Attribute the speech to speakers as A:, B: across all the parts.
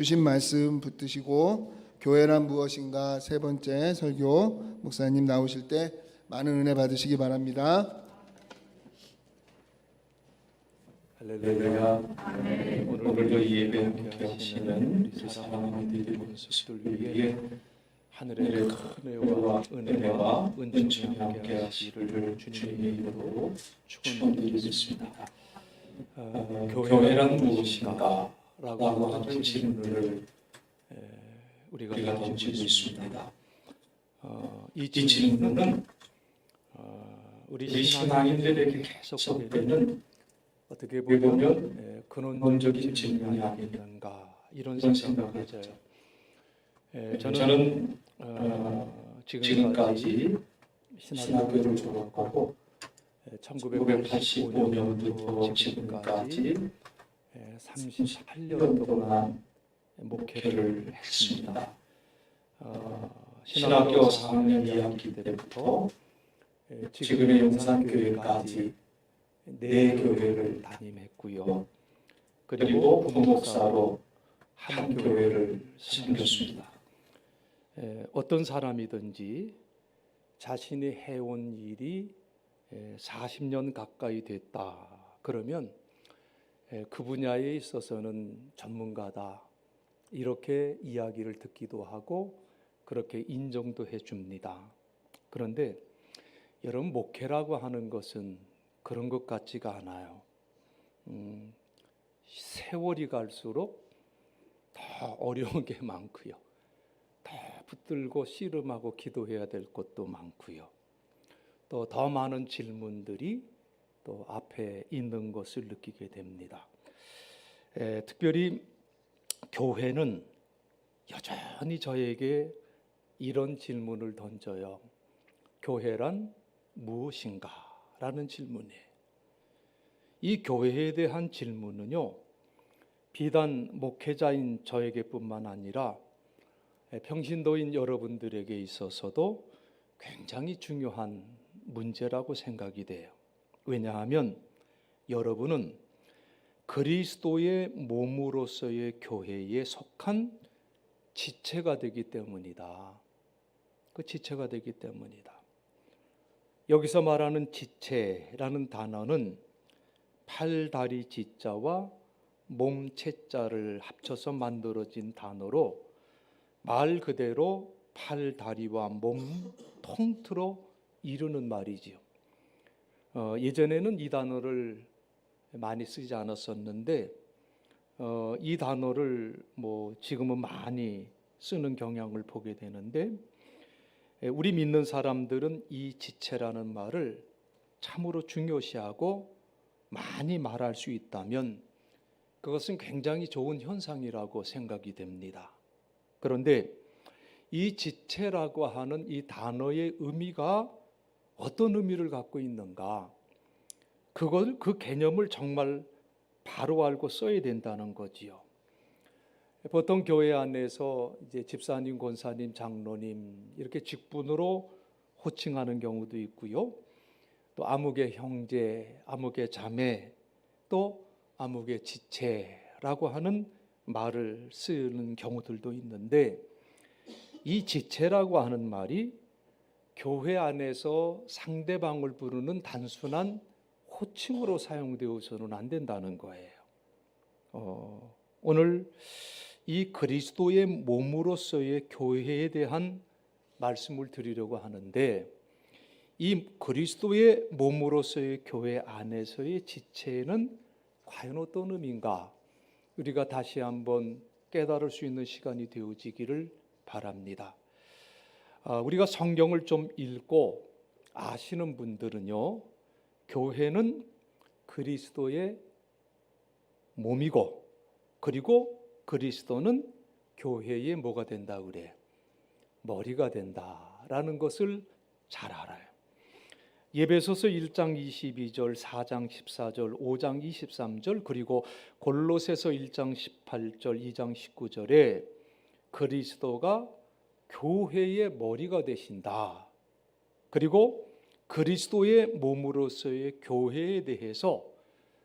A: 주신 말씀 붙드시고 교회란 무엇인가 세 번째 설교 목사님 나오실 때 많은 은혜 받으시기 바랍니다.
B: 할렐루야. 오늘도 이 예배 함께 하시는 우리 사랑하는 모습들 위해 하늘의 큰 은혜와 은총이 함께 하시기를 주님의 이름으로 축원드리겠습니다. 교회란 무엇인가? 라고 하는 질문을 우리가 던지고 있습니다. 이 질문은 우리 신앙인들에게 계속되는 어떻게 보면 근원적인 질문이 아니었는가 이런 생각을 가져요. 저는 지금까지 신학교를 졸업하고 1985년부터 지금까지 38년 동안 목회를 했습니다. 신학교 4학년 2학기 때부터 지금의 용산교회까지 4교회를 담임했고요. 그리고 부목사로 한 교회를 섬겼습니다. 어떤 사람이든지 자신이 해온 일이 40년 가까이 됐다 그러면 그 분야에 있어서는 전문가다 이렇게 이야기를 듣기도 하고 그렇게 인정도 해줍니다. 그런데 여러분, 목회라고 하는 것은 그런 것 같지가 않아요. 세월이 갈수록 더 어려운 게 많고요. 더 붙들고 씨름하고 기도해야 될 것도 많고요. 또 더 많은 질문들이 또 앞에 있는 것을 느끼게 됩니다. 특별히 교회는 여전히 저에게 이런 질문을 던져요. 교회란 무엇인가? 라는 질문이에요. 이 교회에 대한 질문은요, 비단 목회자인 저에게뿐만 아니라 평신도인 여러분들에게 있어서도 굉장히 중요한 문제라고 생각이 돼요. 왜냐하면 여러분은 그리스도의 몸으로서의 교회에 속한 지체가 되기 때문이다. 그 지체가 되기 때문이다. 여기서 말하는 지체라는 단어는 팔다리 지자와 몸체자를 합쳐서 만들어진 단어로 말 그대로 팔다리와 몸 통틀어 이루는 말이지요. 예전에는 이 단어를 많이 쓰지 않았었는데 이 단어를 지금은 많이 쓰는 경향을 보게 되는데 우리 믿는 사람들은 이 지체라는 말을 참으로 중요시하고 많이 말할 수 있다면 그것은 굉장히 좋은 현상이라고 생각이 됩니다. 그런데 이 지체라고 하는 이 단어의 의미가 어떤 의미를 갖고 있는가? 그 개념을 정말 바로 알고 써야 된다는 거지요. 보통 교회 안에서 이제 집사님, 권사님, 장로님 이렇게 직분으로 호칭하는 경우도 있고요. 또 아무개 형제, 아무개 자매, 또 아무개 지체라고 하는 말을 쓰는 경우들도 있는데 이 지체라고 하는 말이 교회 안에서 상대방을 부르는 단순한 호칭으로 사용되어서는 안 된다는 거예요. 오늘 이 그리스도의 몸으로서의 교회에 대한 말씀을 드리려고 하는데 이 그리스도의 몸으로서의 교회 안에서의 지체는 과연 어떤 의미인가? 우리가 다시 한번 깨달을 수 있는 시간이 되어지기를 바랍니다. 우리가 성경을 좀 읽고 아시는 분들은요, 교회는 그리스도의 몸이고 그리고 그리스도는 교회의 뭐가 된다 그래? 머리가 된다라는 것을 잘 알아요. 예배소서 1장 22절, 4장 14절, 5장 23절 그리고 골로새서 1장 18절, 2장 19절에 그리스도가 교회의 머리가 되신다. 그리고 그리스도의 몸으로서의 교회에 대해서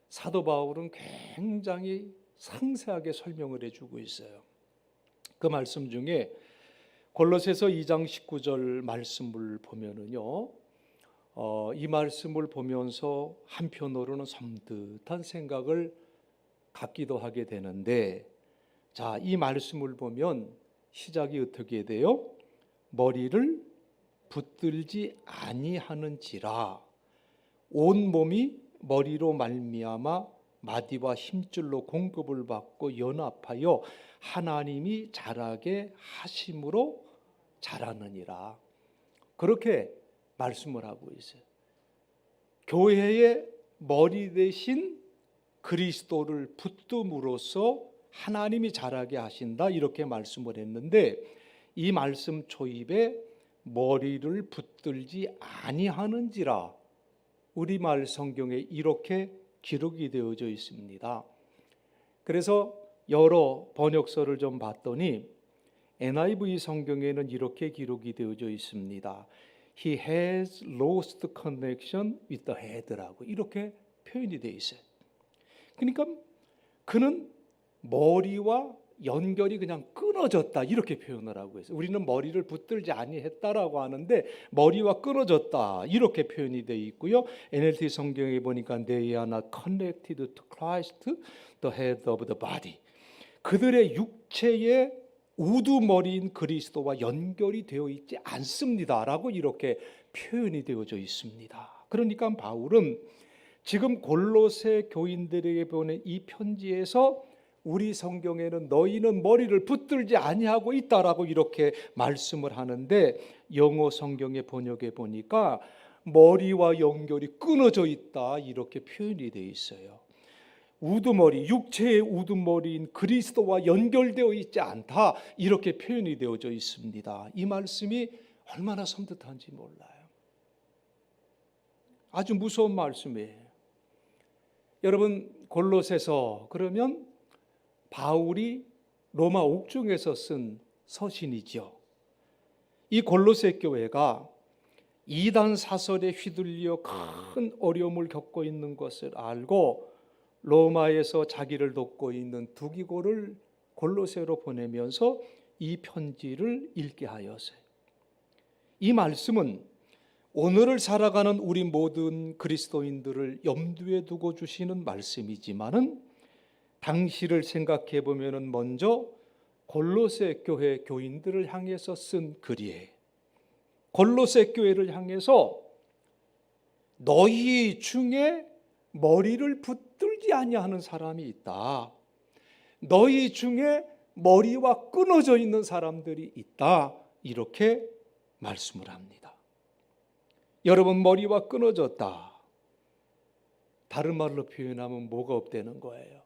B: 사도 바울은 굉장히 상세하게 설명을 해주고 있어요. 그 말씀 중에 골로새서 2장 19절 말씀을 보면은요, 이 말씀을 보면서 한편으로는 섬뜩한 생각을 갖기도 하게 되는데, 자, 이 말씀을 보면 시작이 어떻게 돼요? 머리를 붙들지 아니하는지라 온 몸이 머리로 말미암아 마디와 힘줄로 공급을 받고 연합하여 하나님이 자라게 하심으로 자라느니라. 그렇게 말씀을 하고 있어요. 교회의 머리 대신 그리스도를 붙듦으로써 하나님이 자라게 하신다, 이렇게 말씀을 했는데, 이 말씀 초입에 머리를 붙들지 아니하는지라 우리말 성경에 이렇게 기록이 되어져 있습니다. 그래서 여러 번역서를 좀 봤더니 NIV 성경에는 이렇게 기록이 되어져 있습니다. He has lost connection with the head라고 이렇게 표현이 되어 있어요. 그러니까 그는 머리와 연결이 그냥 끊어졌다, 이렇게 표현을 하고 있어요. 우리는 머리를 붙들지 아니했다라고 하는데 머리와 끊어졌다, 이렇게 표현이 되어 있고요. NLT 성경에 보니까 They are not connected to Christ, the head of the body. 그들의 육체의 우두머리인 그리스도와 연결이 되어 있지 않습니다라고 이렇게 표현이 되어져 있습니다. 그러니까 바울은 지금 골로새 교인들에게 보낸 이 편지에서 우리 성경에는 너희는 머리를 붙들지 아니하고 있다라고 이렇게 말씀을 하는데, 영어 성경의 번역에 보니까 머리와 연결이 끊어져 있다, 이렇게 표현이 되어 있어요. 우두머리, 육체의 우두머리인 그리스도와 연결되어 있지 않다, 이렇게 표현이 되어져 있습니다. 이 말씀이 얼마나 섬뜩한지 몰라요. 아주 무서운 말씀이에요. 여러분, 골로새서 그러면 바울이 로마 옥중에서 쓴 서신이죠. 이 골로새 교회가 이단 사설에 휘둘려 큰 어려움을 겪고 있는 것을 알고 로마에서 자기를 돕고 있는 두기고를 골로새로 보내면서 이 편지를 읽게 하였어요. 이 말씀은 오늘을 살아가는 우리 모든 그리스도인들을 염두에 두고 주시는 말씀이지만은, 당시를 생각해 보면은 먼저 골로새 교회 교인들을 향해서 쓴 글이에요. 골로새 교회를 향해서 너희 중에 머리를 붙들지 아니하는 사람이 있다. 너희 중에 머리와 끊어져 있는 사람들이 있다. 이렇게 말씀을 합니다. 여러분, 머리와 끊어졌다. 다른 말로 표현하면 뭐가 없다는 거예요?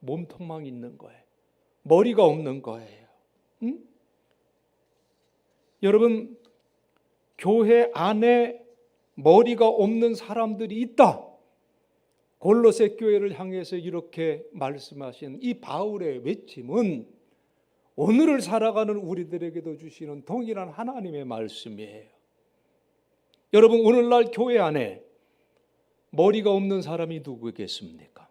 B: 몸통만 있는 거예요. 머리가 없는 거예요. 응? 여러분, 교회 안에 머리가 없는 사람들이 있다. 골로새 교회를 향해서 이렇게 말씀하신 이 바울의 외침은 오늘을 살아가는 우리들에게도 주시는 동일한 하나님의 말씀이에요. 여러분, 오늘날 교회 안에 머리가 없는 사람이 누구겠습니까?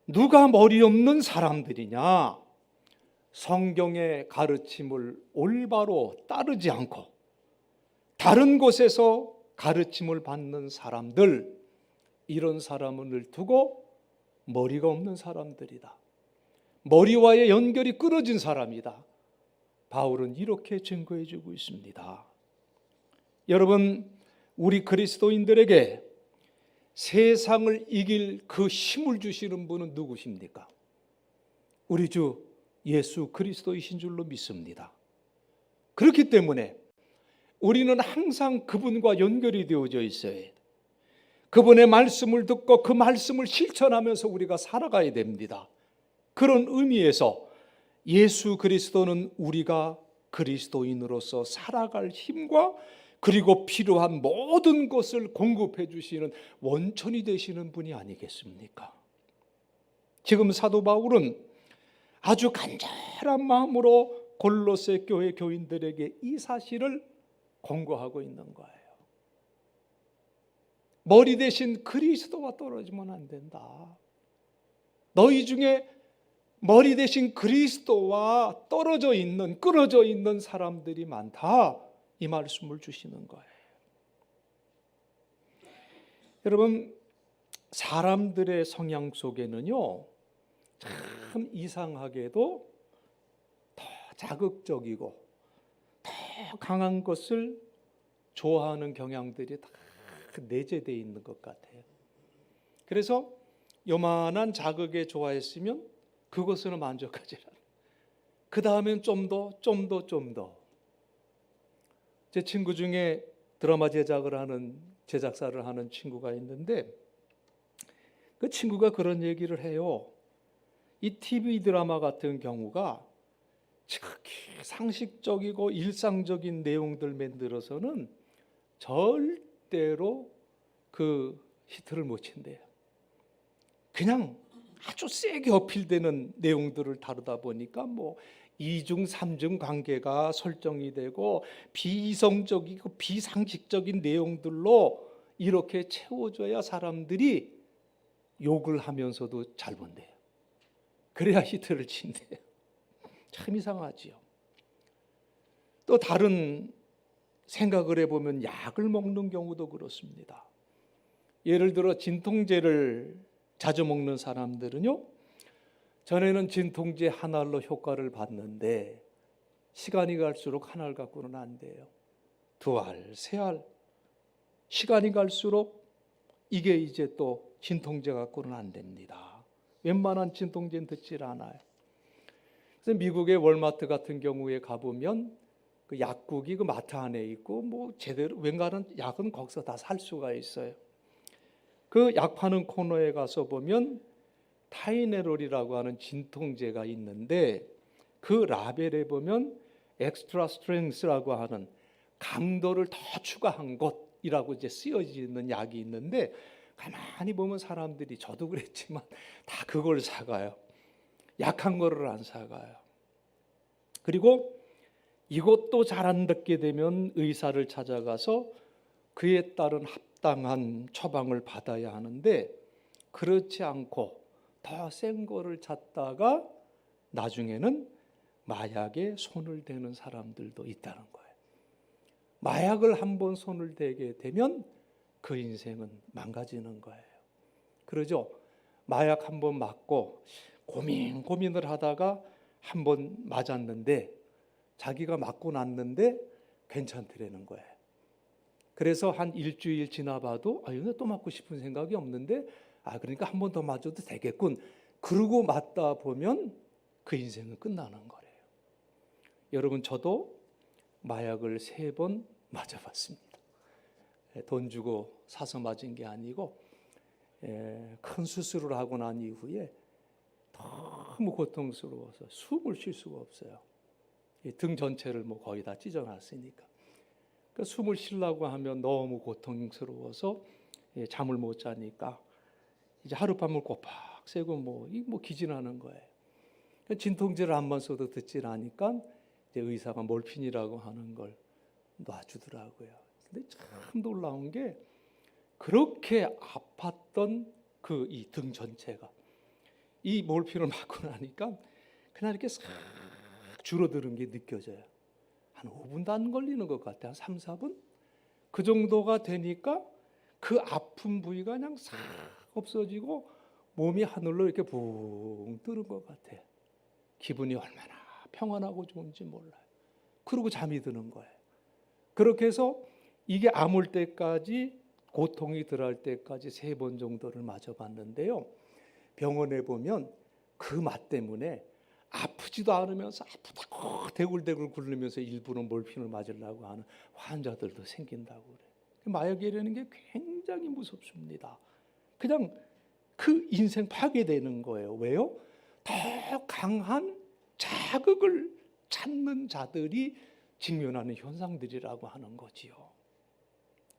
B: 누가 머리 없는 사람들이냐? 성경의 가르침을 올바로 따르지 않고 다른 곳에서 가르침을 받는 사람들, 이런 사람을 두고 머리가 없는 사람들이다. 머리와의 연결이 끊어진 사람이다. 바울은 이렇게 증거해 주고 있습니다. 여러분, 우리 그리스도인들에게 세상을 이길 그 힘을 주시는 분은 누구십니까? 우리 주 예수 그리스도이신 줄로 믿습니다. 그렇기 때문에 우리는 항상 그분과 연결이 되어져 있어야 해요. 그분의 말씀을 듣고 그 말씀을 실천하면서 우리가 살아가야 됩니다. 그런 의미에서 예수 그리스도는 우리가 그리스도인으로서 살아갈 힘과 그리고 필요한 모든 것을 공급해 주시는 원천이 되시는 분이 아니겠습니까? 지금 사도 바울은 아주 간절한 마음으로 골로새 교회 교인들에게 이 사실을 권고하고 있는 거예요. 머리 대신 그리스도와 떨어지면 안 된다. 너희 중에 머리 대신 그리스도와 떨어져 있는, 끊어져 있는 사람들이 많다, 이 말씀을 주시는 거예요. 여러분, 사람들의 성향 속에는요, 참 이상하게도 더 자극적이고 더 강한 것을 좋아하는 경향들이 다 내재되어 있는 것 같아요. 그래서 요만한 자극에 좋아했으면 그것으로 만족하지 않아요. 그 다음엔 좀 더. 제 친구 중에 드라마 제작사를 하는 친구가 있는데, 그 친구가 그런 얘기를 해요. 이 TV 드라마 같은 경우가 지극히 상식적이고 일상적인 내용들 만들어서는 절대로 그 히트를 못 친대요. 그냥 아주 세게 어필되는 내용들을 다루다 보니까 뭐 이중 삼중 관계가 설정이 되고 비이성적이고 비상식적인 내용들로 이렇게 채워줘야 사람들이 욕을 하면서도 잘 본대요. 그래야 히트를 친대요. 참 이상하지요. 또 다른 생각을 해보면 약을 먹는 경우도 그렇습니다. 예를 들어 진통제를 자주 먹는 사람들은요, 전에는 진통제 한 알로 효과를 봤는데 시간이 갈수록 한 알 갖고는 안 돼요. 두 알, 세 알. 시간이 갈수록 이게 이제 또 진통제 갖고는 안 됩니다. 웬만한 진통제는 듣질 않아요. 그래서 미국의 월마트 같은 경우에 가보면 그 약국이 그 마트 안에 있고 뭐 제대로 웬간한 약은 거기서 다 살 수가 있어요. 그 약 파는 코너에 가서 보면 타이네롤이라고 하는 진통제가 있는데 그 라벨에 보면 엑스트라 스트렝스라고 하는 강도를 더 추가한 것이라고 이제 쓰여져 있는 약이 있는데, 가만히 보면 사람들이, 저도 그랬지만 다 그걸 사가요. 약한 거를 안 사가요. 그리고 이것도 잘 안 듣게 되면 의사를 찾아가서 그에 따른 합당한 처방을 받아야 하는데, 그렇지 않고 더 센 거를 찾다가 나중에는 마약에 손을 대는 사람들도 있다는 거예요. 마약을 한번 손을 대게 되면 그 인생은 망가지는 거예요. 그러죠? 마약 한번 맞고 고민을 하다가 한번 맞았는데 자기가 맞고 났는데 괜찮더라는 거예요. 그래서 한 일주일 지나봐도 이거 또 맞고 싶은 생각이 없는데, 그러니까 한 번 더 맞아도 되겠군. 그러고 맞다 보면 그 인생은 끝나는 거래요. 여러분, 저도 마약을 3번 맞아봤습니다. 돈 주고 사서 맞은 게 아니고 큰 수술을 하고 난 이후에 너무 고통스러워서 숨을 쉴 수가 없어요. 등 전체를 뭐 거의 다 찢어놨으니까. 그러니까 숨을 쉬려고 하면 너무 고통스러워서 잠을 못 자니까 이제 하룻밤을 꼬박 새고 뭐 기진하는 거예요. 그러니까 진통제를 한 번 써도 듣질 않으니까 이제 의사가 몰핀이라고 하는 걸 놔주더라고요. 근데 참 놀라운 게, 그렇게 아팠던 그 이 등 전체가 이 몰핀을 맞고 나니까 그냥 이렇게 싹 줄어드는 게 느껴져요. 한 5분도 안 걸리는 것 같아요. 한 3, 4분? 그 정도가 되니까 그 아픈 부위가 그냥 싹 없어지고 몸이 하늘로 이렇게 붕 뜨는 것 같아요. 기분이 얼마나 평안하고 좋은지 몰라요. 그러고 잠이 드는 거예요. 그렇게 해서 이게 아물 때까지, 고통이 덜할 때까지 3번 정도를 맞아봤는데요. 병원에 보면 그 맛 때문에 아프지도 않으면서 아프다고 대굴대굴 굴르면서 일부러 몰핀을 맞으려고 하는 환자들도 생긴다고 그래요. 마약이라는 게 굉장히 무섭습니다. 그냥 그 인생 파괴되는 거예요. 왜요? 더 강한 자극을 찾는 자들이 직면하는 현상들이라고 하는 거지요.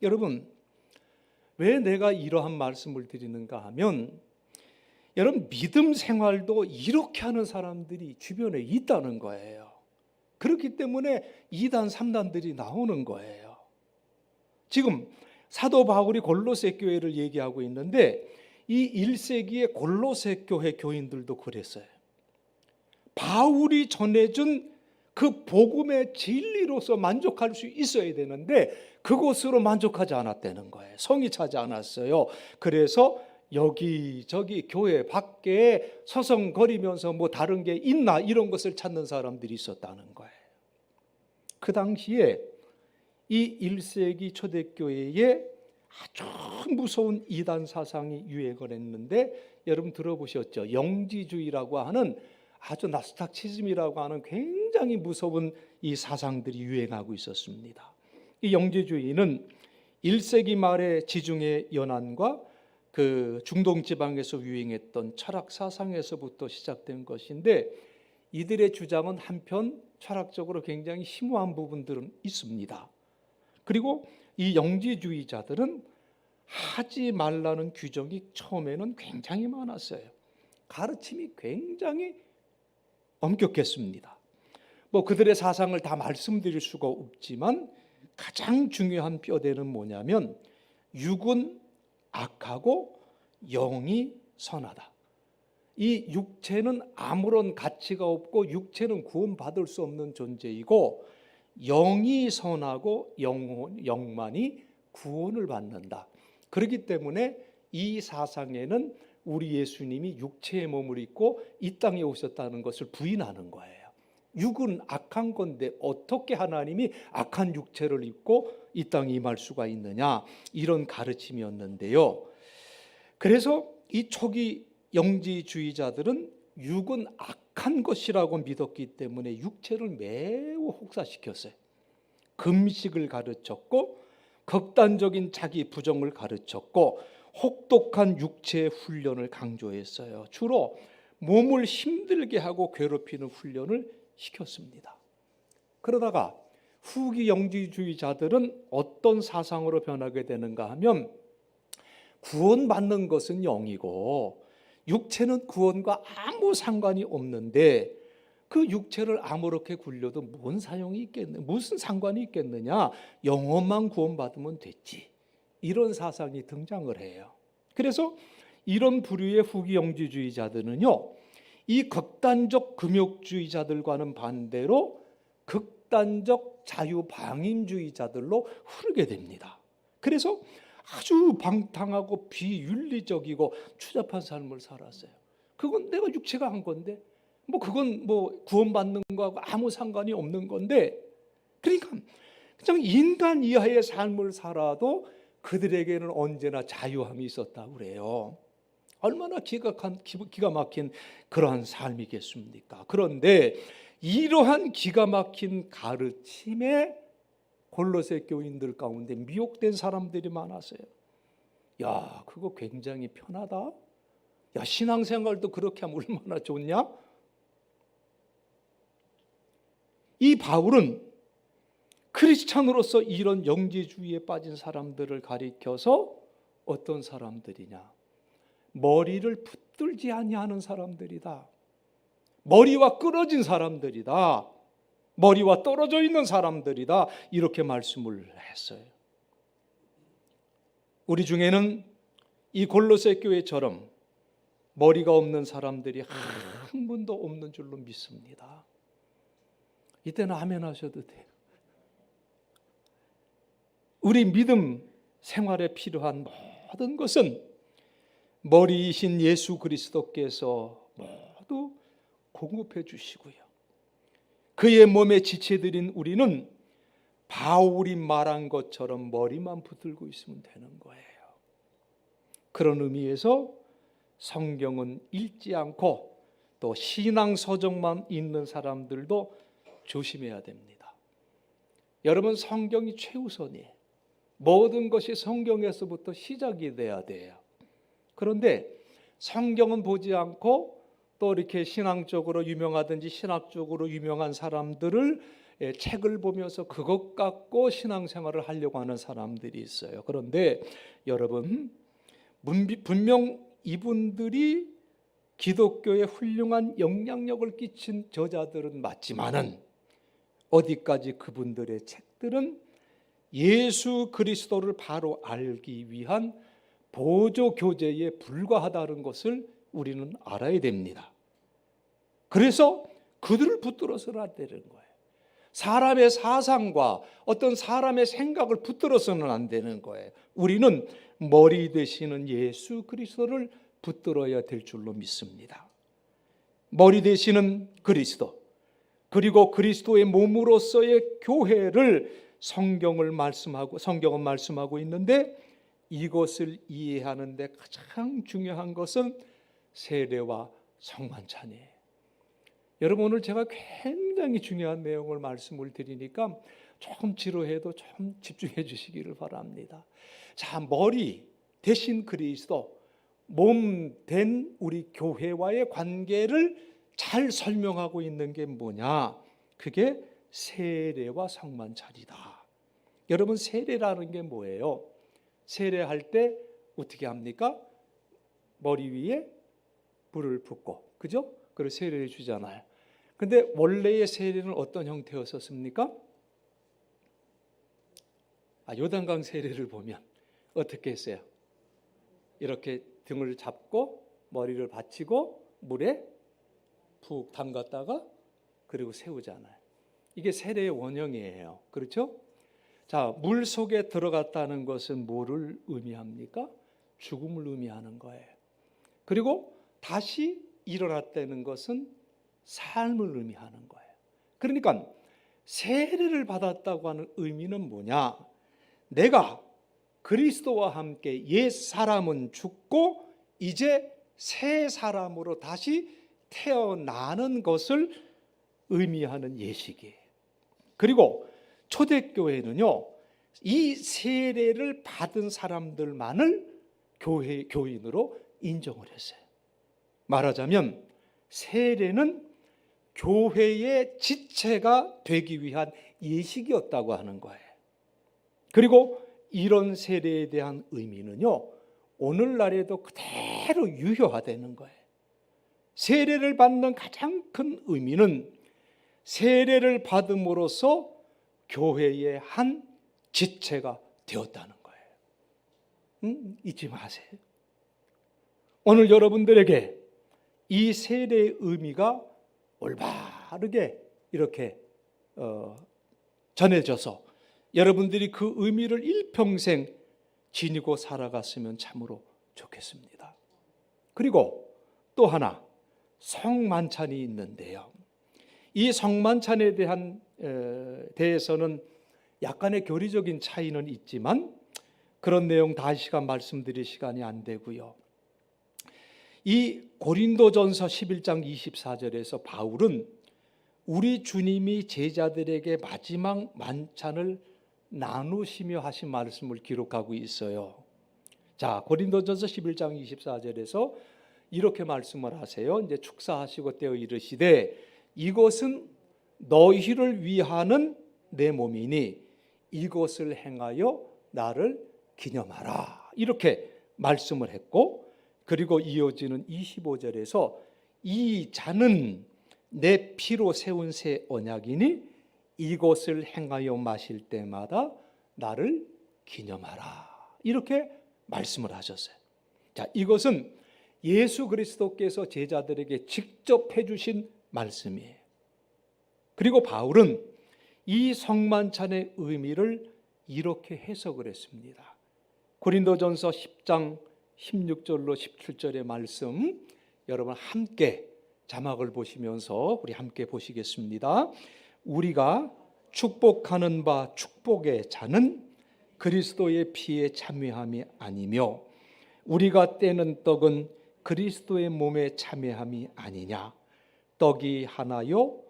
B: 여러분, 왜 내가 이러한 말씀을 드리는가 하면, 여러분, 믿음 생활도 이렇게 하는 사람들이 주변에 있다는 거예요. 그렇기 때문에 2단, 3단들이 나오는 거예요. 지금 사도 바울이 골로새 교회를 얘기하고 있는데, 이 1세기의 골로새 교회 교인들도 그랬어요. 바울이 전해준 그 복음의 진리로서 만족할 수 있어야 되는데 그것으로 만족하지 않았다는 거예요. 성이 차지 않았어요. 그래서 여기저기 교회 밖에 서성거리면서 뭐 다른 게 있나 이런 것을 찾는 사람들이 있었다는 거예요. 그 당시에 이 1세기 초대교회에 아주 무서운 이단 사상이 유행을 했는데 여러분 들어보셨죠? 영지주의라고 하는 아주 나스탁치즘이라고 하는 굉장히 무서운 이 사상들이 유행하고 있었습니다. 이 영지주의는 1세기 말에 지중해 연안과 그 중동 지방에서 유행했던 철학 사상에서부터 시작된 것인데 이들의 주장은 한편 철학적으로 굉장히 심오한 부분들은 있습니다. 그리고 이 영지주의자들은 하지 말라는 규정이 처음에는 굉장히 많았어요. 가르침이 굉장히 엄격했습니다. 뭐 그들의 사상을 다 말씀드릴 수가 없지만 가장 중요한 뼈대는 뭐냐면 육은 악하고 영이 선하다. 이 육체는 아무런 가치가 없고 육체는 구원받을 수 없는 존재이고 영이 선하고 영만이 구원을 받는다. 그렇기 때문에 이 사상에는 우리 예수님이 육체의 몸을 입고 이 땅에 오셨다는 것을 부인하는 거예요. 육은 악한 건데 어떻게 하나님이 악한 육체를 입고 이 땅에 임할 수가 있느냐, 이런 가르침이었는데요. 그래서 이 초기 영지주의자들은 육은 악한 것이라고 믿었기 때문에 육체를 매우 혹사시켰어요. 금식을 가르쳤고 극단적인 자기 부정을 가르쳤고 혹독한 육체의 훈련을 강조했어요. 주로 몸을 힘들게 하고 괴롭히는 훈련을 시켰습니다. 그러다가 후기 영지주의자들은 어떤 사상으로 변하게 되는가 하면 구원받는 것은 영이고 육체는 구원과 아무 상관이 없는데 그 육체를 아무렇게 굴려도 뭔 사용이 있겠느냐, 무슨 상관이 있겠느냐, 영혼만 구원받으면 됐지, 이런 사상이 등장을 해요. 그래서 이런 부류의 후기 영지주의자들은요, 이 극단적 금욕주의자들과는 반대로 극단적 자유방임주의자들로 흐르게 됩니다. 그래서 아주 방탕하고 비윤리적이고 추잡한 삶을 살았어요. 그건 내가 육체가 한 건데 뭐 그건 뭐 구원받는 거하고 아무 상관이 없는 건데, 그러니까 그냥 인간 이하의 삶을 살아도 그들에게는 언제나 자유함이 있었다고 그래요. 얼마나 기가 막힌 그러한 삶이겠습니까? 그런데 이러한 기가 막힌 가르침에 골로새 교인들 가운데 미혹된 사람들이 많았어요. 야, 그거 굉장히 편하다. 야, 신앙생활도 그렇게 하면 얼마나 좋냐? 이 바울은 크리스찬으로서 이런 영지주의에 빠진 사람들을 가리켜서 어떤 사람들이냐? 머리를 붙들지 아니하는 사람들이다. 머리와 끊어진 사람들이다. 머리와 떨어져 있는 사람들이다. 이렇게 말씀을 했어요. 우리 중에는 이 골로새 교회처럼 머리가 없는 사람들이 한 분도 없는 줄로 믿습니다. 이때는 아멘 하셔도 돼요. 우리 믿음 생활에 필요한 모든 것은 머리이신 예수 그리스도께서 모두 공급해 주시고요. 그의 몸에 지체드린 우리는 바울이 말한 것처럼 머리만 붙들고 있으면 되는 거예요. 그런 의미에서 성경은 읽지 않고 또 신앙 서적만 읽는 사람들도 조심해야 됩니다. 여러분, 성경이 최우선이에요. 모든 것이 성경에서부터 시작이 돼야 돼요. 그런데 성경은 보지 않고 또 이렇게 신앙적으로 유명하든지 신학적으로 유명한 사람들을 책을 보면서 그것 갖고 신앙생활을 하려고 하는 사람들이 있어요. 그런데 여러분, 분명 이분들이 기독교에 훌륭한 영향력을 끼친 저자들은 맞지만은 어디까지 그분들의 책들은 예수 그리스도를 바로 알기 위한 보조 교재에 불과하다는 것을 우리는 알아야 됩니다. 그래서 그들을 붙들어서는 안 되는 거예요. 사람의 사상과 어떤 사람의 생각을 붙들어서는 안 되는 거예요. 우리는 머리 되시는 예수 그리스도를 붙들어야 될 줄로 믿습니다. 머리 되시는 그리스도, 그리고 그리스도의 몸으로서의 교회를 성경은 말씀하고 있는데, 이것을 이해하는 데 가장 중요한 것은 세례와 성만찬이에요. 여러분, 오늘 제가 굉장히 중요한 내용을 말씀을 드리니까 조금 지루해도 좀 집중해 주시기를 바랍니다. 자, 머리 대신 그리스도, 몸 된 우리 교회와의 관계를 잘 설명하고 있는 게 뭐냐? 그게 세례와 성만찬이다. 여러분, 세례라는 게 뭐예요? 세례할 때 어떻게 합니까? 머리 위에 불을 붓고, 그죠? 그리고 세례를 주잖아요. 근데 원래의 세례는 어떤 형태였었습니까? 요단강 세례를 보면 어떻게 했어요? 이렇게 등을 잡고 머리를 받치고 물에 푹 담갔다가 그리고 세우잖아요. 이게 세례의 원형이에요. 그렇죠? 자, 물 속에 들어갔다는 것은 뭐를 의미합니까? 죽음을 의미하는 거예요. 그리고 다시 일어났다는 것은 삶을 의미하는 거예요. 그러니까 세례를 받았다고 하는 의미는 뭐냐? 내가 그리스도와 함께 옛 사람은 죽고 이제 새 사람으로 다시 태어나는 것을 의미하는 예식이에요. 그리고 초대교회는요, 이 세례를 받은 사람들만을 교인으로 인정을 했어요. 말하자면 세례는 교회의 지체가 되기 위한 예식이었다고 하는 거예요. 그리고 이런 세례에 대한 의미는요, 오늘날에도 그대로 유효화되는 거예요. 세례를 받는 가장 큰 의미는 세례를 받음으로써 교회의 한 지체가 되었다는 거예요. 잊지 마세요. 오늘 여러분들에게 이 세례의 의미가 올바르게 이렇게 전해져서 여러분들이 그 의미를 일평생 지니고 살아갔으면 참으로 좋겠습니다. 그리고 또 하나, 성만찬이 있는데요. 이 성만찬에 대해서는 약간의 교리적인 차이는 있지만 그런 내용 다시 말씀드릴 시간이 안 되고요. 이 고린도전서 11장 24절에서 바울은 우리 주님이 제자들에게 마지막 만찬을 나누시며 하신 말씀을 기록하고 있어요. 자, 고린도전서 11장 24절에서 이렇게 말씀을 하세요. 이제 축사하시고 떼어 이르시되 이것은 너희를 위하는 내 몸이니 이것을 행하여 나를 기념하라. 이렇게 말씀을 했고, 그리고 이어지는 25절에서 이 잔은 내 피로 세운 새 언약이니 이것을 행하여 마실 때마다 나를 기념하라. 이렇게 말씀을 하셨어요. 자, 이것은 예수 그리스도께서 제자들에게 직접 해주신 말씀이에요. 그리고 바울은 이 성만찬의 의미를 이렇게 해석을 했습니다. 고린도전서 10장 16절로 17절의 말씀, 여러분 함께 자막을 보시면서 우리 함께 보시겠습니다. 우리가 축복하는 바 축복의 잔은 그리스도의 피에 참여함이 아니며 우리가 떼는 떡은 그리스도의 몸에 참여함이 아니냐. 떡이 하나요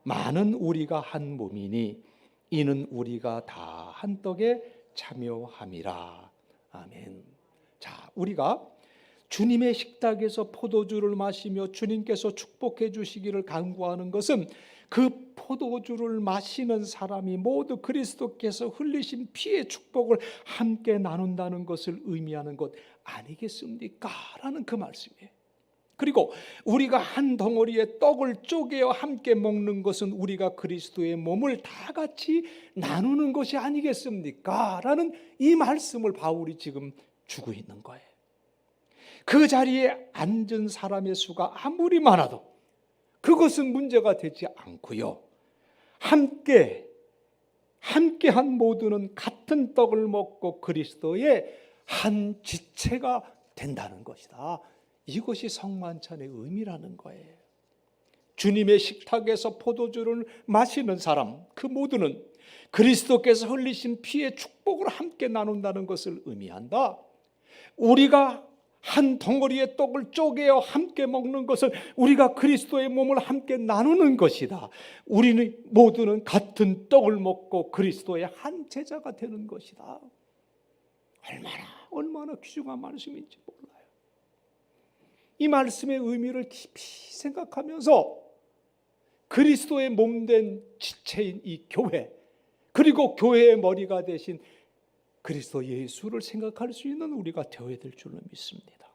B: 많은 우리가 한 몸이니 이는 우리가 다 한 떡에 참여함이라. 아멘. 자, 우리가 주님의 식탁에서 포도주를 마시며 주님께서 축복해 주시기를 간구하는 것은 그 포도주를 마시는 사람이 모두 그리스도께서 흘리신 피의 축복을 함께 나눈다는 것을 의미하는 것 아니겠습니까? 라는 그 말씀이에요. 그리고 우리가 한 덩어리의 떡을 쪼개어 함께 먹는 것은 우리가 그리스도의 몸을 다 같이 나누는 것이 아니겠습니까? 라는 이 말씀을 바울이 지금 주고 있는 거예요. 그 자리에 앉은 사람의 수가 아무리 많아도 그것은 문제가 되지 않고요. 함께한 모두는 같은 떡을 먹고 그리스도의 한 지체가 된다는 것이다. 이것이 성만찬의 의미라는 거예요. 주님의 식탁에서 포도주를 마시는 사람, 그 모두는 그리스도께서 흘리신 피의 축복을 함께 나눈다는 것을 의미한다. 우리가 한 덩어리의 떡을 쪼개어 함께 먹는 것은 우리가 그리스도의 몸을 함께 나누는 것이다. 우리는 모두는 같은 떡을 먹고 그리스도의 한 제자가 되는 것이다. 얼마나 귀중한 말씀인지 몰라요. 이 말씀의 의미를 깊이 생각하면서 그리스도의 몸된 지체인 이 교회, 그리고 교회의 머리가 되신 그리스도 예수를 생각할 수 있는 우리가 되어야 될 줄로 믿습니다.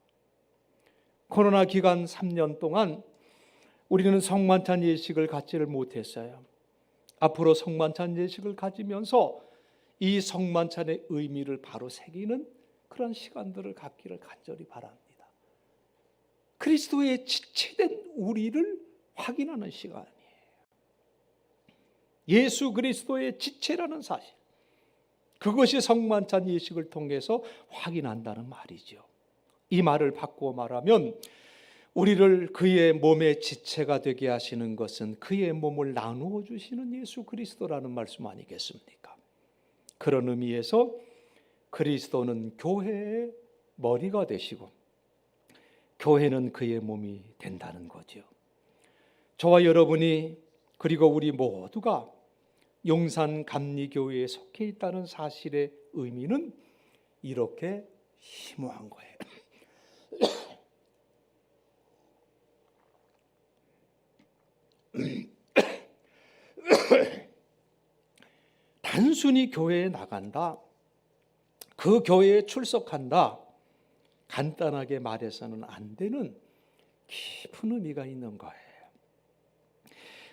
B: 코로나 기간 3년 동안 우리는 성만찬 예식을 갖지를 못했어요. 앞으로 성만찬 예식을 가지면서 이 성만찬의 의미를 바로 새기는 그런 시간들을 갖기를 간절히 바랍니다. 그리스도의 지체된 우리를 확인하는 시간이에요. 예수 그리스도의 지체라는 사실, 그것이 성만찬 예식을 통해서 확인한다는 말이죠. 이 말을 바꾸어 말하면 우리를 그의 몸의 지체가 되게 하시는 것은 그의 몸을 나누어 주시는 예수 그리스도라는 말씀 아니겠습니까? 그런 의미에서 그리스도는 교회의 머리가 되시고 교회는 그의 몸이 된다는 거죠. 저와 여러분이 그리고 우리 모두가 용산 감리교회에 속해 있다는 사실의 의미는 이렇게 심오한 거예요. 단순히 교회에 나간다, 그 교회에 출석한다, 간단하게 말해서는 안 되는 깊은 의미가 있는 거예요.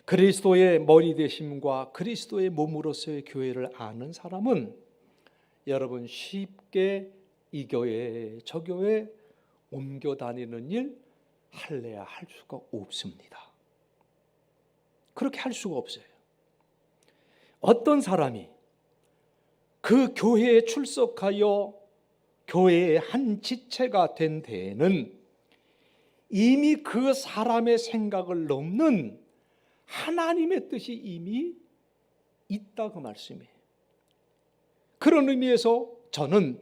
B: 그리스도의 머리 되심과 그리스도의 몸으로서의 교회를 아는 사람은 여러분 쉽게 이 교회 저 교회 옮겨 다니는 일 할래야 할 수가 없습니다. 그렇게 할 수가 없어요. 어떤 사람이 그 교회에 출석하여 교회의 한 지체가 된 데에는 이미 그 사람의 생각을 넘는 하나님의 뜻이 이미 있다, 그 말씀이에요. 그런 의미에서 저는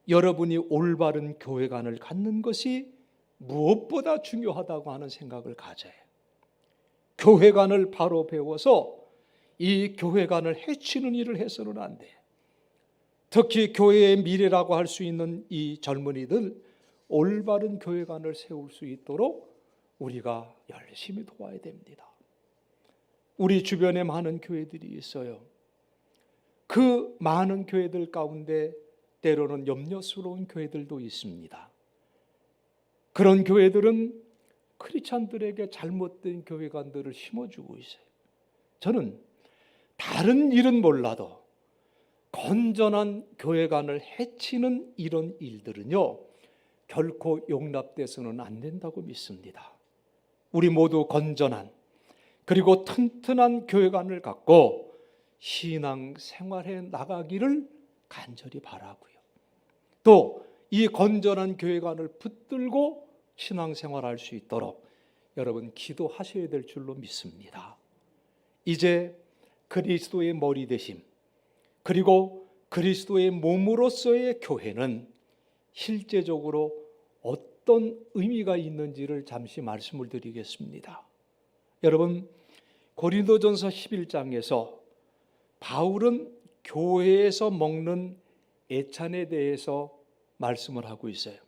B: 여러분이 올바른 교회관을 갖는 것이 무엇보다 중요하다고 하는 생각을 가져요. 교회관을 바로 배워서 이 교회관을 해치는 일을 해서는 안 돼요. 특히 교회의 미래라고 할 수 있는 이 젊은이들 올바른 교회관을 세울 수 있도록 우리가 열심히 도와야 됩니다. 우리 주변에 많은 교회들이 있어요. 그 많은 교회들 가운데 때로는 염려스러운 교회들도 있습니다. 그런 교회들은 크리스찬들에게 잘못된 교회관들을 심어주고 있어요. 저는 다른 일은 몰라도 건전한 교회관을 해치는 이런 일들은요, 결코 용납돼서는 안 된다고 믿습니다. 우리 모두 건전한 그리고 튼튼한 교회관을 갖고 신앙 생활해 나가기를 간절히 바라고요. 또 이 건전한 교회관을 붙들고 신앙 생활할 수 있도록 여러분 기도하셔야 될 줄로 믿습니다. 이제 그리스도의 머리 되심 그리고 그리스도의 몸으로서의 교회는 실제적으로 어떤 의미가 있는지를 잠시 말씀을 드리겠습니다. 여러분, 고린도전서 11장에서 바울은 교회에서 먹는 애찬에 대해서 말씀을 하고 있어요.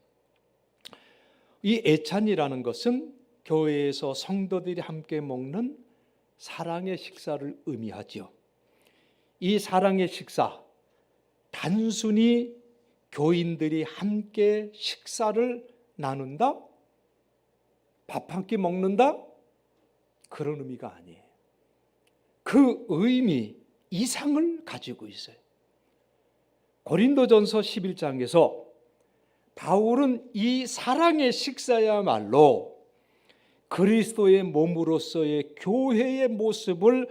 B: 이 애찬이라는 것은 교회에서 성도들이 함께 먹는 사랑의 식사를 의미하죠. 이 사랑의 식사, 단순히 교인들이 함께 식사를 나눈다? 밥 한 끼 먹는다? 그런 의미가 아니에요. 그 의미 이상을 가지고 있어요. 고린도전서 11장에서 바울은 이 사랑의 식사야말로 그리스도의 몸으로서의 교회의 모습을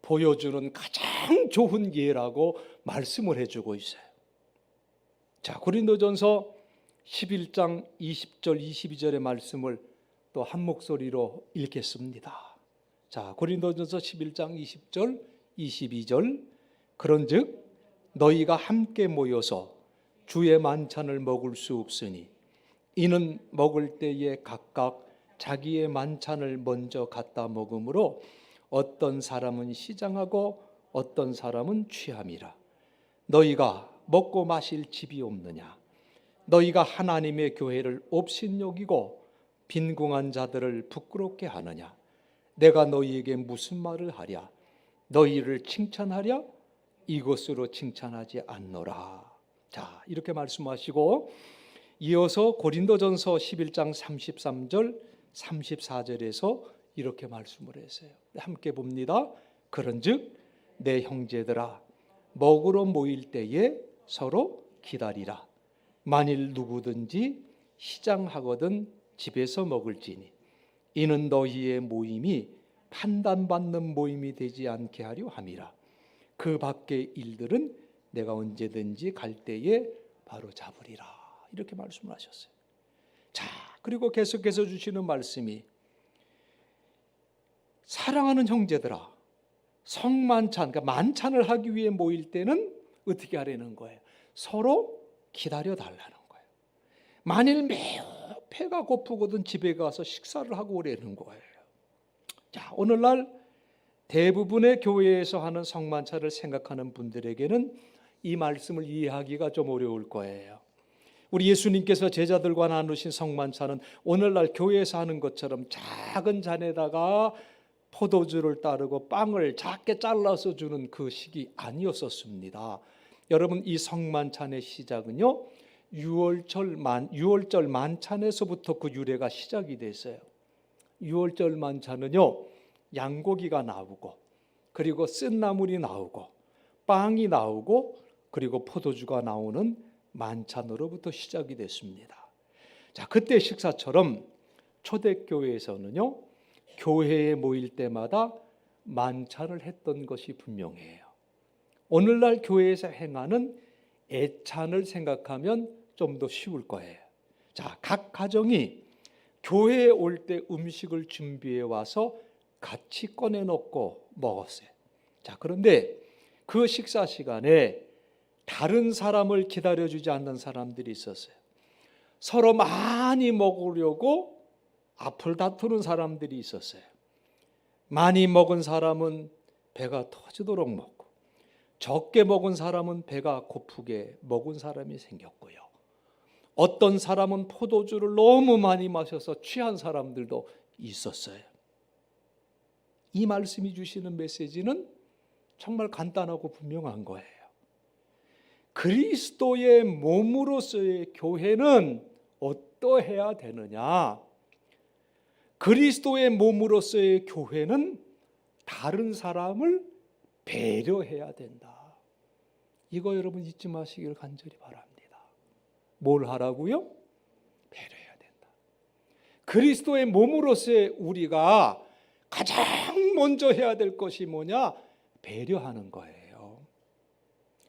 B: 보여주는 가장 좋은 예라고 말씀을 해주고 있어요. 자, 고린도전서 11장 20절 22절의 말씀을 또 한 목소리로 읽겠습니다. 자, 고린도전서 11장 20절 22절. 그런즉 너희가 함께 모여서 주의 만찬을 먹을 수 없으니 이는 먹을 때에 각각 자기의 만찬을 먼저 갖다 먹으므로 어떤 사람은 시장하고 어떤 사람은 취함이라. 너희가 먹고 마실 집이 없느냐? 너희가 하나님의 교회를 업신여기고 빈궁한 자들을 부끄럽게 하느냐? 내가 너희에게 무슨 말을 하랴? 너희를 칭찬하랴? 이것으로 칭찬하지 않노라. 자, 이렇게 말씀하시고 이어서 고린도전서 11장 33절 34절에서 이렇게 말씀을 했어요. 함께 봅니다. 그런즉 내 형제들아 먹으러 모일 때에 서로 기다리라. 만일 누구든지 시장하거든 집에서 먹을지니 이는 너희의 모임이 판단받는 모임이 되지 않게 하려 함이라. 그 밖의 일들은 내가 언제든지 갈 때에 바로 잡으리라. 이렇게 말씀을 하셨어요. 자, 그리고 계속해서 주시는 말씀이 사랑하는 형제들아 성만찬, 그러니까 만찬을 하기 위해 모일 때는 어떻게 하려는 거예요? 서로 기다려 달라는 거예요. 만일 매우 배가 고프거든 집에 가서 식사를 하고 오려는 거예요. 자, 오늘날 대부분의 교회에서 하는 성만찬을 생각하는 분들에게는 이 말씀을 이해하기가 좀 어려울 거예요. 우리 예수님께서 제자들과 나누신 성만찬은 오늘날 교회에서 하는 것처럼 작은 잔에다가 포도주를 따르고 빵을 작게 잘라서 주는 그 식이 아니었었습니다. 여러분, 이 성만찬의 시작은요 6월절 만찬에서부터 그 유래가 시작이 됐어요. 6월절 만찬은요 양고기가 나오고 그리고 쓴나물이 나오고 빵이 나오고 그리고 포도주가 나오는 만찬으로부터 시작이 됐습니다. 자, 그때 식사처럼 초대교회에서는요 교회에 모일 때마다 만찬을 했던 것이 분명해요. 오늘날 교회에서 행하는 애찬을 생각하면 좀 더 쉬울 거예요. 자, 각 가정이 교회에 올 때 음식을 준비해 와서 같이 꺼내놓고 먹었어요. 자, 그런데 그 식사 시간에 다른 사람을 기다려주지 않는 사람들이 있었어요. 서로 많이 먹으려고 앞을 다투는 사람들이 있었어요. 많이 먹은 사람은 배가 터지도록 먹고 적게 먹은 사람은 배가 고프게 먹은 사람이 생겼고요. 어떤 사람은 포도주를 너무 많이 마셔서 취한 사람들도 있었어요. 이 말씀이 주시는 메시지는 정말 간단하고 분명한 거예요. 그리스도의 몸으로서의 교회는 어떠해야 되느냐? 그리스도의 몸으로서의 교회는 다른 사람을 배려해야 된다. 이거 여러분 잊지 마시길 간절히 바랍니다. 뭘 하라고요? 배려해야 된다. 그리스도의 몸으로서의 우리가 가장 먼저 해야 될 것이 뭐냐? 배려하는 거예요.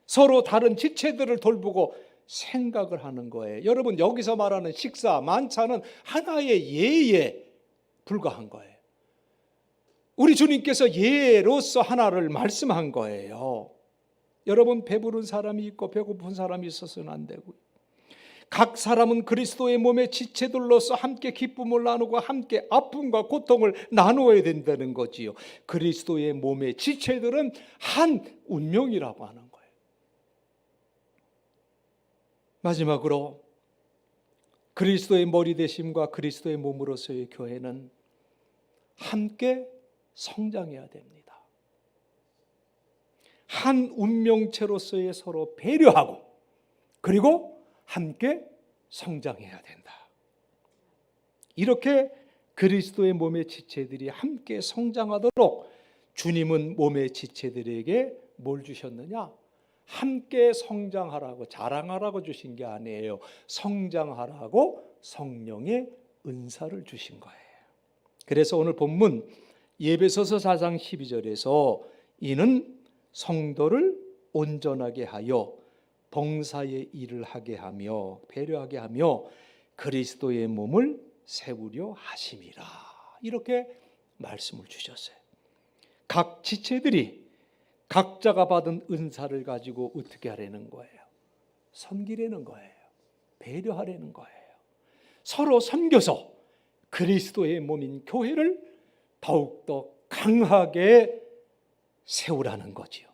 B: 서로 다른 지체들을 돌보고 생각을 하는 거예요. 여러분, 여기서 말하는 식사, 만찬은 하나의 예에 불과한 거예요. 우리 주님께서 예로서 하나를 말씀한 거예요. 여러분, 배부른 사람이 있고 배고픈 사람이 있어서는 안 되고요. 각 사람은 그리스도의 몸의 지체들로서 함께 기쁨을 나누고 함께 아픔과 고통을 나누어야 된다는 거지요. 그리스도의 몸의 지체들은 한 운명이라고 하는 거예요. 마지막으로 그리스도의 머리 되심과 그리스도의 몸으로서의 교회는 함께 성장해야 됩니다. 한 운명체로서의 서로 배려하고 그리고 함께 성장해야 된다. 이렇게 그리스도의 몸의 지체들이 함께 성장하도록 주님은 몸의 지체들에게 뭘 주셨느냐? 함께 성장하라고, 자랑하라고 주신 게 아니에요. 성장하라고 성령의 은사를 주신 거예요. 그래서 오늘 본문 에베소서 4장 12절에서 이는 성도를 온전하게 하여 봉사의 일을 하게 하며 배려하게 하며 그리스도의 몸을 세우려 하심이라, 이렇게 말씀을 주셨어요. 각 지체들이 각자가 받은 은사를 가지고 어떻게 하려는 거예요? 섬기려는 거예요. 배려하려는 거예요. 서로 섬겨서 그리스도의 몸인 교회를 더욱더 강하게 세우라는 거지요.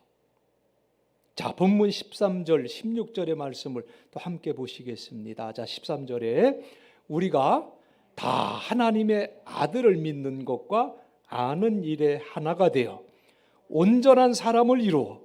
B: 자, 본문 13절 16절의 말씀을 또 함께 보시겠습니다. 자, 13절에 우리가 다 하나님의 아들을 믿는 것과 아는 일에 하나가 되어 온전한 사람을 이루어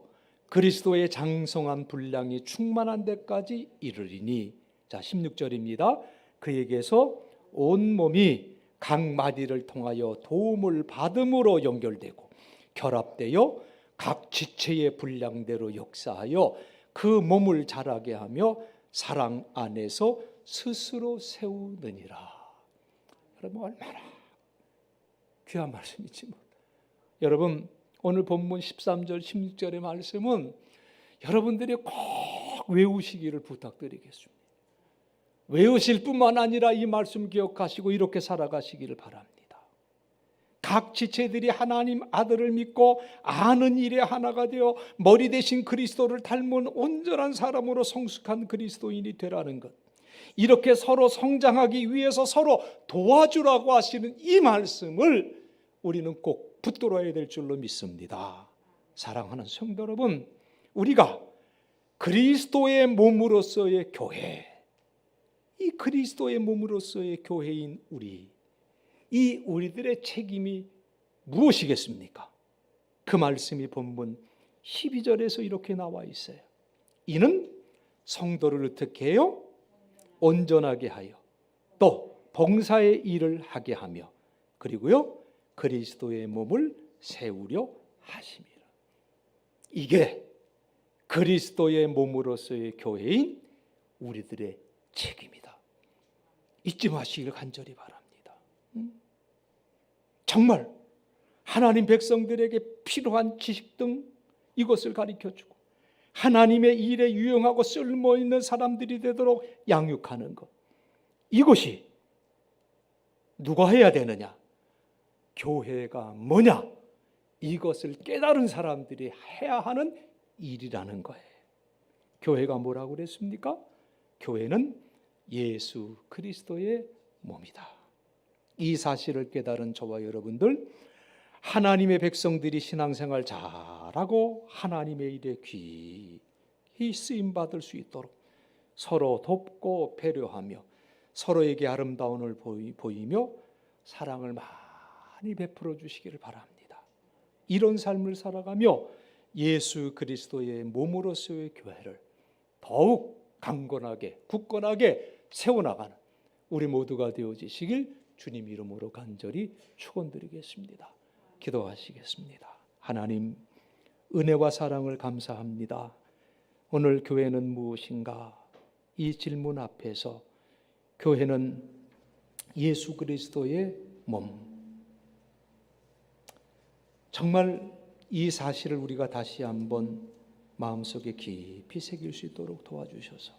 B: 그리스도의 장성한 분량이 충만한 데까지 이르리니. 자, 16절입니다. 그에게서 온 몸이 각 마디를 통하여 도움을 받음으로 연결되고 결합되어 각 지체의 분량대로 역사하여 그 몸을 자라게 하며 사랑 안에서 스스로 세우느니라. 여러분, 얼마나 귀한 말씀이지 뭐. 여러분, 오늘 본문 13절 16절의 말씀은 여러분들이 꼭 외우시기를 부탁드리겠습니다. 외우실 뿐만 아니라 이 말씀 기억하시고 이렇게 살아가시기를 바랍니다. 각 지체들이 하나님 아들을 믿고 아는 일에 하나가 되어 머리 대신 그리스도를 닮은 온전한 사람으로 성숙한 그리스도인이 되라는 것, 이렇게 서로 성장하기 위해서 서로 도와주라고 하시는 이 말씀을 우리는 꼭 붙들어야 될 줄로 믿습니다. 사랑하는 성도 여러분, 우리가 그리스도의 몸으로서의 교회, 이 그리스도의 몸으로서의 교회인 이 우리들의 책임이 무엇이겠습니까? 그 말씀이 본문 12절에서 이렇게 나와 있어요. 이는 성도를 어떻게 해요? 온전하게 하여 또 봉사의 일을 하게 하며 그리고요 그리스도의 몸을 세우려 하심이라. 이게 그리스도의 몸으로서의 교회인 우리들의 책임이다. 잊지 마시길 간절히 바랍니다. 정말 하나님 백성들에게 필요한 지식 등 이것을 가르쳐주고 하나님의 일에 유용하고 쓸모있는 사람들이 되도록 양육하는 것, 이것이 누가 해야 되느냐? 교회가 뭐냐? 이것을 깨달은 사람들이 해야 하는 일이라는 거예요. 교회가 뭐라고 그랬습니까? 교회는 예수 그리스도의 몸이다. 이 사실을 깨달은 저와 여러분들, 하나님의 백성들이 신앙생활 잘하고 하나님의 일에 귀히 쓰임받을 수 있도록 서로 돕고 배려하며 서로에게 아름다움을 보이며 사랑을 많이 베풀어 주시기를 바랍니다. 이런 삶을 살아가며 예수 그리스도의 몸으로서의 교회를 더욱 강건하게 굳건하게 세워나가는 우리 모두가 되어지시길 주님 이름으로 간절히 축원드리겠습니다. 기도하시겠습니다. 하나님, 은혜와 사랑을 감사합니다. 오늘 교회는 무엇인가? 이 질문 앞에서 교회는 예수 그리스도의 몸, 정말 이 사실을 우리가 다시 한번 마음속에 깊이 새길 수 있도록 도와주셔서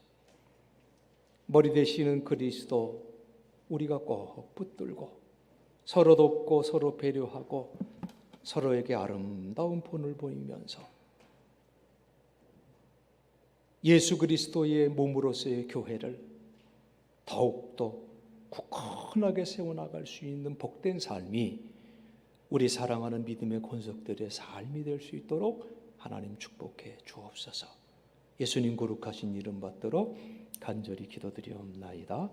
B: 머리 되시는 그리스도 우리가 꼭 붙들고 서로 돕고 서로 배려하고 서로에게 아름다운 본을 보이면서 예수 그리스도의 몸으로서의 교회를 더욱더 굳건하게 세워나갈 수 있는 복된 삶이 우리 사랑하는 믿음의 권속들의 삶이 될 수 있도록 하나님 축복해 주옵소서. 예수님 거룩하신 이름 받들어 간절히 기도드리옵나이다.